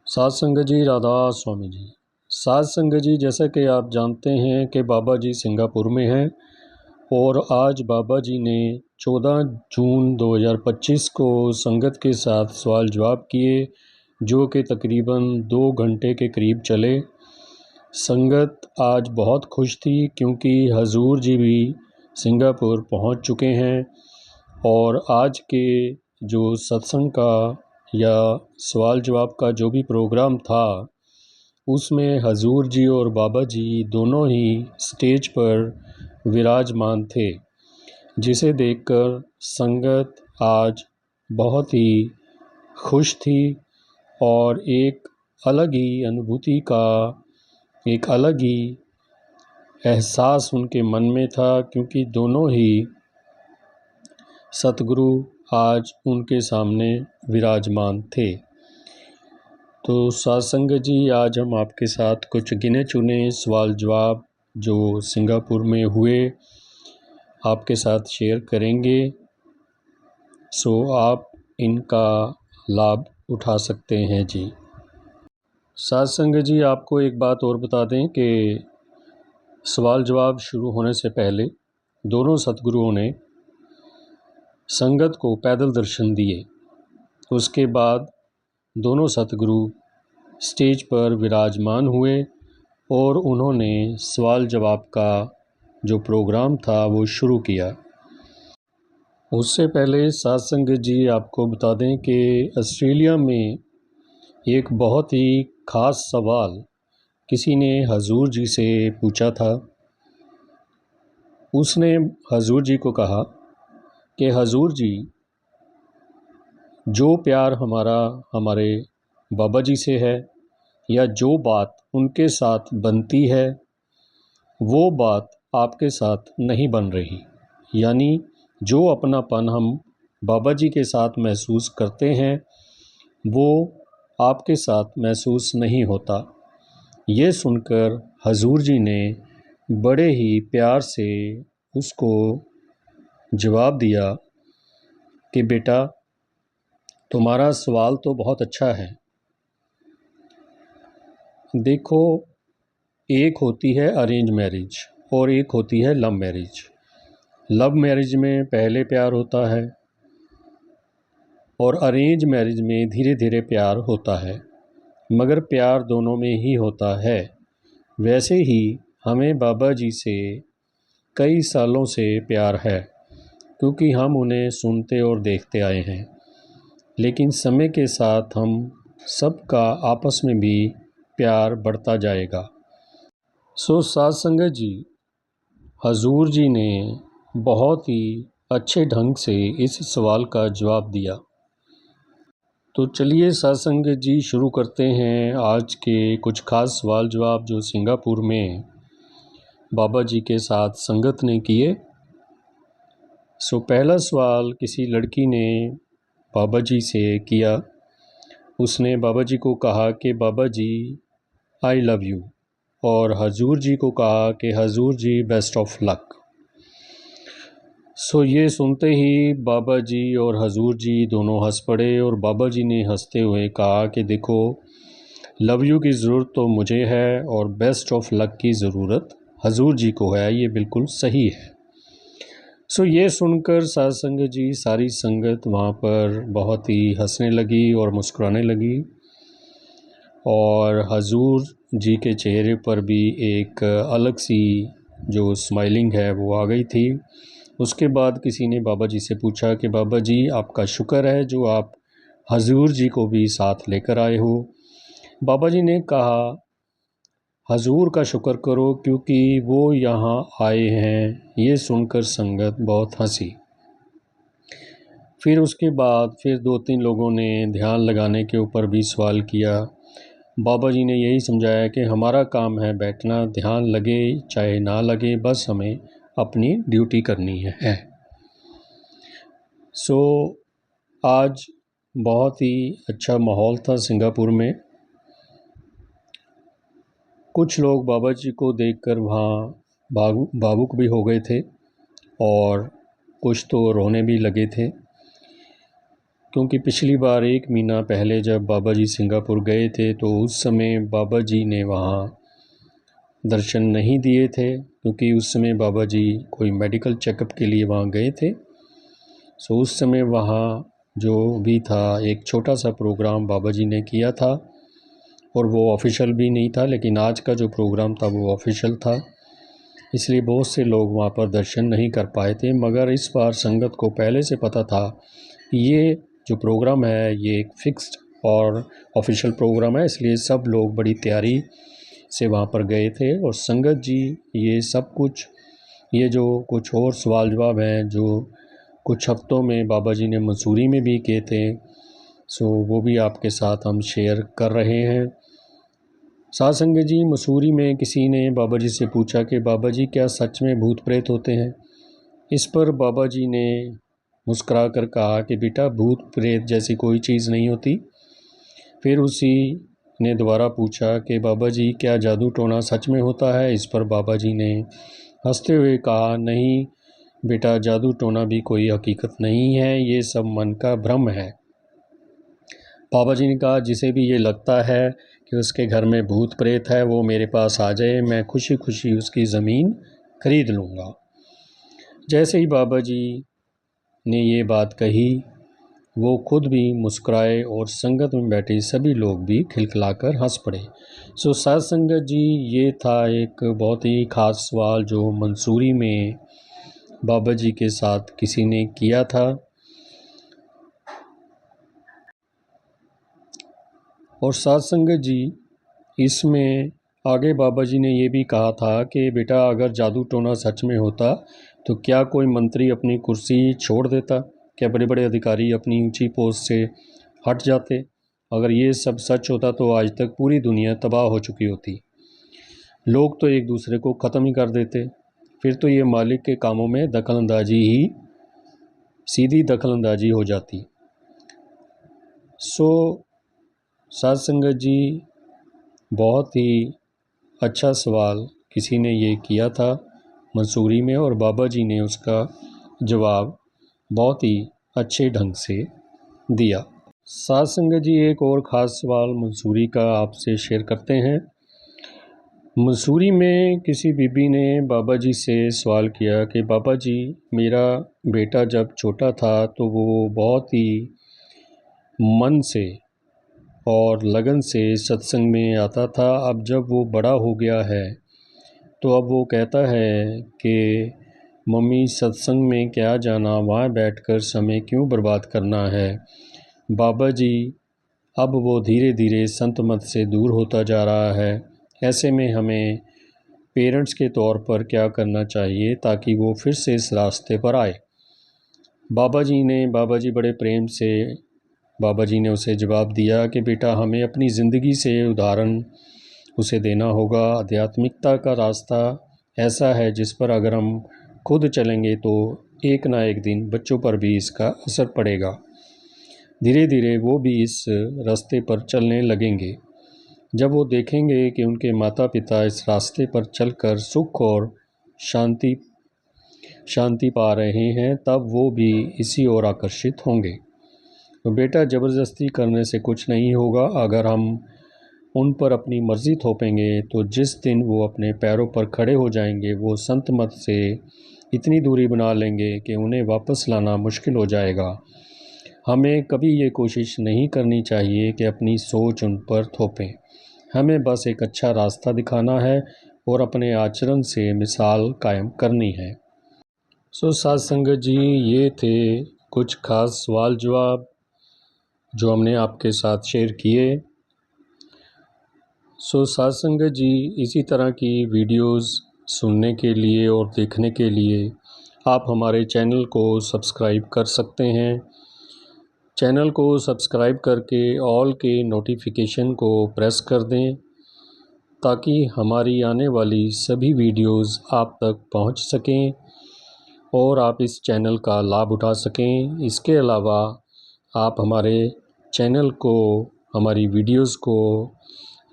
साध संगत जी, राधा स्वामी जी। साध संगत जी, जैसा कि आप जानते हैं कि बाबा जी सिंगापुर में हैं और आज बाबा जी ने 14 जून 2025 को संगत के साथ सवाल जवाब किए, जो कि तकरीबन 2 घंटे के करीब चले। संगत आज बहुत खुश थी क्योंकि हजूर जी भी सिंगापुर पहुंच चुके हैं और आज के जो सत्संग का या सवाल जवाब का जो भी प्रोग्राम था उसमें हजूर जी और बाबा जी दोनों ही स्टेज पर विराजमान थे, जिसे देखकर संगत आज बहुत ही खुश थी और एक अलग ही अनुभूति का एक अलग ही एहसास उनके मन में था, क्योंकि दोनों ही सतगुरु आज उनके सामने विराजमान थे। तो सत्संग जी, आज हम आपके साथ कुछ गिने चुने सवाल जवाब जो सिंगापुर में हुए आपके साथ शेयर करेंगे, सो आप इनका लाभ उठा सकते हैं जी। सत्संग जी, आपको एक बात और बता दें कि सवाल जवाब शुरू होने से पहले दोनों सतगुरुओं ने संगत को पैदल दर्शन दिए। उसके बाद दोनों सतगुरु स्टेज पर विराजमान हुए और उन्होंने सवाल जवाब का जो प्रोग्राम था वो शुरू किया। उससे पहले सत्संग जी, आपको बता दें कि ऑस्ट्रेलिया में एक बहुत ही ख़ास सवाल किसी ने हजूर जी से पूछा था। उसने हजूर जी को कहा कि हजूर जी, जो प्यार हमारा हमारे बाबा जी से है या जो बात उनके साथ बनती है वो बात आपके साथ नहीं बन रही, यानी जो अपनापन हम बाबा जी के साथ महसूस करते हैं वो आपके साथ महसूस नहीं होता। ये सुनकर हजूर जी ने बड़े ही प्यार से उसको जवाब दिया कि बेटा, तुम्हारा सवाल तो बहुत अच्छा है। देखो, एक होती है अरेंज मैरिज और एक होती है लव मैरिज। लव मैरिज में पहले प्यार होता है और अरेंज मैरिज में धीरे धीरे प्यार होता है, मगर प्यार दोनों में ही होता है। वैसे ही हमें बाबा जी से कई सालों से प्यार है, क्योंकि हम उन्हें सुनते और देखते आए हैं। लेकिन समय के साथ हम सबका आपस में भी प्यार बढ़ता जाएगा। सो सत्संग जी, हजूर जी ने बहुत ही अच्छे ढंग से इस सवाल का जवाब दिया। तो चलिए सत्संग जी, शुरू करते हैं आज के कुछ खास सवाल जवाब जो सिंगापुर में बाबा जी के साथ संगत ने किए। सो पहला सवाल किसी लड़की ने बाबा जी से किया। उसने बाबा जी को कहा कि बाबा जी, आई लव यू, और हजूर जी को कहा कि हजूर जी, बेस्ट ऑफ लक। सो ये सुनते ही बाबा जी और हजूर जी दोनों हंस पड़े और बाबा जी ने हंसते हुए कहा कि देखो, लव यू की ज़रूरत तो मुझे है और बेस्ट ऑफ लक की ज़रूरत हजूर जी को है, ये बिल्कुल सही है। सो ये सुनकर सत्संग जी, सारी संगत वहाँ पर बहुत ही हंसने लगी और मुस्कुराने लगी और हजूर जी के चेहरे पर भी एक अलग सी जो स्माइलिंग है वो आ गई थी। उसके बाद किसी ने बाबा जी से पूछा कि बाबा जी, आपका शुक्र है जो आप हजूर जी को भी साथ लेकर आए हो। बाबा जी ने कहा, हजूर का शुक्र करो क्योंकि वो यहाँ आए हैं। ये सुनकर संगत बहुत हंसी। फिर उसके बाद फिर 2-3 लोगों ने ध्यान लगाने के ऊपर भी सवाल किया। बाबा जी ने यही समझाया कि हमारा काम है बैठना, ध्यान लगे चाहे ना लगे, बस हमें अपनी ड्यूटी करनी है। सो आज बहुत ही अच्छा माहौल था सिंगापुर में। कुछ लोग बाबा जी को देखकर वहाँ भावुक भी हो गए थे और कुछ तो रोने भी लगे थे। क्योंकि पिछली बार 1 महीना पहले जब बाबा जी सिंगापुर गए थे तो उस समय बाबा जी ने वहाँ दर्शन नहीं दिए थे, क्योंकि उस समय बाबा जी कोई मेडिकल चेकअप के लिए वहाँ गए थे। सो उस समय वहाँ जो भी था एक छोटा सा प्रोग्राम बाबा जी ने किया था और वो ऑफिशियल भी नहीं था, लेकिन आज का जो प्रोग्राम था वो ऑफिशियल था, इसलिए बहुत से लोग वहाँ पर दर्शन नहीं कर पाए थे। मगर इस बार संगत को पहले से पता था कि ये जो प्रोग्राम है ये एक फिक्स्ड और ऑफिशियल प्रोग्राम है, इसलिए सब लोग बड़ी तैयारी से वहाँ पर गए थे। और संगत जी ये सब कुछ, ये जो कुछ और सवाल जवाब हैं जो कुछ हफ्तों में बाबा जी ने मसूरी में भी किए थे, सो वो भी आपके साथ हम शेयर कर रहे हैं। साध संगत जी, मसूरी में किसी ने बाबा जी से पूछा कि बाबा जी क्या सच में भूत प्रेत होते हैं? इस पर बाबा जी ने मुस्कुरा कर कहा कि बेटा भूत प्रेत जैसी कोई चीज़ नहीं होती। फिर उसी ने दोबारा पूछा कि बाबा जी क्या जादू टोना सच में होता है? इस पर बाबा जी ने हंसते हुए कहा, नहीं बेटा, जादू टोना भी कोई हकीकत नहीं है, ये सब मन का भ्रम है। बाबा जी ने कहा, जिसे भी ये लगता है कि उसके घर में भूत प्रेत है वो मेरे पास आ जाए, मैं खुशी खुशी उसकी ज़मीन खरीद लूँगा। जैसे ही बाबा जी ने ये बात कही वो खुद भी मुस्कुराए और संगत में बैठे सभी लोग भी खिलखिलाकर हंस पड़े। सो साध संगत जी, ये था एक बहुत ही ख़ास सवाल जो मंसूरी में बाबा जी के साथ किसी ने किया था। और साध संगत जी, इसमें आगे बाबा जी ने ये भी कहा था कि बेटा अगर जादू टोना सच में होता तो क्या कोई मंत्री अपनी कुर्सी छोड़ देता? क्या बड़े बड़े अधिकारी अपनी ऊंची पोस्ट से हट जाते? अगर ये सब सच होता तो आज तक पूरी दुनिया तबाह हो चुकी होती, लोग तो एक दूसरे को ख़त्म ही कर देते। फिर तो ये मालिक के कामों में दखलंदाजी ही, सीधी दखलंदाजी हो जाती। सो साध संगत जी, बहुत ही अच्छा सवाल किसी ने ये किया था मंसूरी में और बाबा जी ने उसका जवाब बहुत ही अच्छे ढंग से दिया। साध संगत जी, एक और ख़ास सवाल मंसूरी का आपसे शेयर करते हैं। मंसूरी में किसी बीबी ने बाबा जी से सवाल किया कि बाबा जी, मेरा बेटा जब छोटा था तो वो बहुत ही मन से और लगन से सत्संग में आता था। अब जब वो बड़ा हो गया है तो अब वो कहता है कि मम्मी सत्संग में क्या जाना, वहाँ बैठकर समय क्यों बर्बाद करना है। बाबा जी, अब वो धीरे धीरे संत मत से दूर होता जा रहा है। ऐसे में हमें पेरेंट्स के तौर पर क्या करना चाहिए ताकि वो फिर से इस रास्ते पर आए। बाबा जी बड़े प्रेम से बाबा जी ने उसे जवाब दिया कि बेटा, हमें अपनी ज़िंदगी से उदाहरण उसे देना होगा। आध्यात्मिकता का रास्ता ऐसा है जिस पर अगर हम खुद चलेंगे तो एक ना एक दिन बच्चों पर भी इसका असर पड़ेगा। धीरे धीरे वो भी इस रास्ते पर चलने लगेंगे। जब वो देखेंगे कि उनके माता पिता इस रास्ते पर चलकर सुख और शांति पा रहे हैं, तब वो भी इसी ओर आकर्षित होंगे। तो बेटा, ज़बरदस्ती करने से कुछ नहीं होगा। अगर हम उन पर अपनी मर्ज़ी थोपेंगे तो जिस दिन वो अपने पैरों पर खड़े हो जाएंगे वो संत मत से इतनी दूरी बना लेंगे कि उन्हें वापस लाना मुश्किल हो जाएगा। हमें कभी ये कोशिश नहीं करनी चाहिए कि अपनी सोच उन पर थोपें। हमें बस एक अच्छा रास्ता दिखाना है और अपने आचरण से मिसाल कायम करनी है। सो साध संगत जी, ये थे कुछ खास सवाल जवाब जो हमने आपके साथ शेयर किए। सो साध संगत जी, इसी तरह की वीडियोस सुनने के लिए और देखने के लिए आप हमारे चैनल को सब्सक्राइब कर सकते हैं। चैनल को सब्सक्राइब करके ऑल के नोटिफिकेशन को प्रेस कर दें ताकि हमारी आने वाली सभी वीडियोस आप तक पहुंच सकें और आप इस चैनल का लाभ उठा सकें। इसके अलावा आप हमारे चैनल को, हमारी वीडियोस को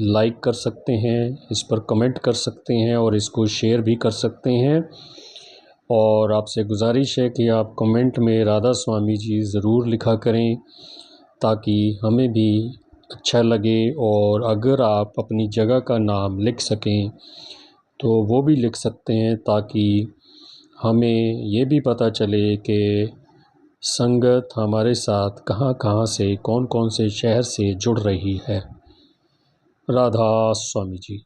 लाइक कर सकते हैं, इस पर कमेंट कर सकते हैं और इसको शेयर भी कर सकते हैं। और आपसे गुजारिश है कि आप कमेंट में राधा स्वामी जी ज़रूर लिखा करें ताकि हमें भी अच्छा लगे। और अगर आप अपनी जगह का नाम लिख सकें तो वो भी लिख सकते हैं ताकि हमें ये भी पता चले कि संगत हमारे साथ कहाँ कहाँ से, कौन कौन से शहर से जुड़ रही है। राधा स्वामी जी।